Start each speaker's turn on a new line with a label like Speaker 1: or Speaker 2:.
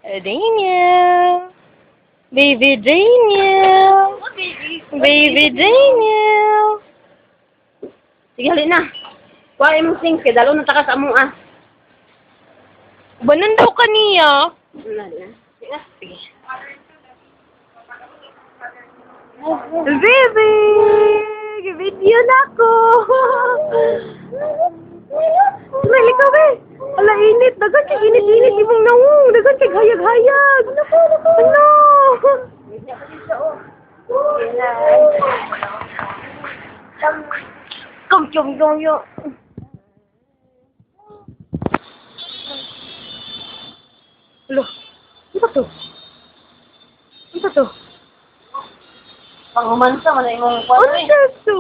Speaker 1: Daniel. Baby Daniel. Baby Daniel.
Speaker 2: Sige, halin na. Kuha mong sing, kaya dalo na takas among
Speaker 1: Banan daw kaniya.
Speaker 2: Sige na. Sige.
Speaker 1: Baby! Video na ko! Smile ka ba? Ala, init. Dagan kay init-init. Imong nawong. Dagan kay hayag-hayag. Ano? Kom, chum, chum, yo. Alo, ano ba to? Ano ba to?
Speaker 2: Pangumansa, man na imong
Speaker 1: Ano ba to?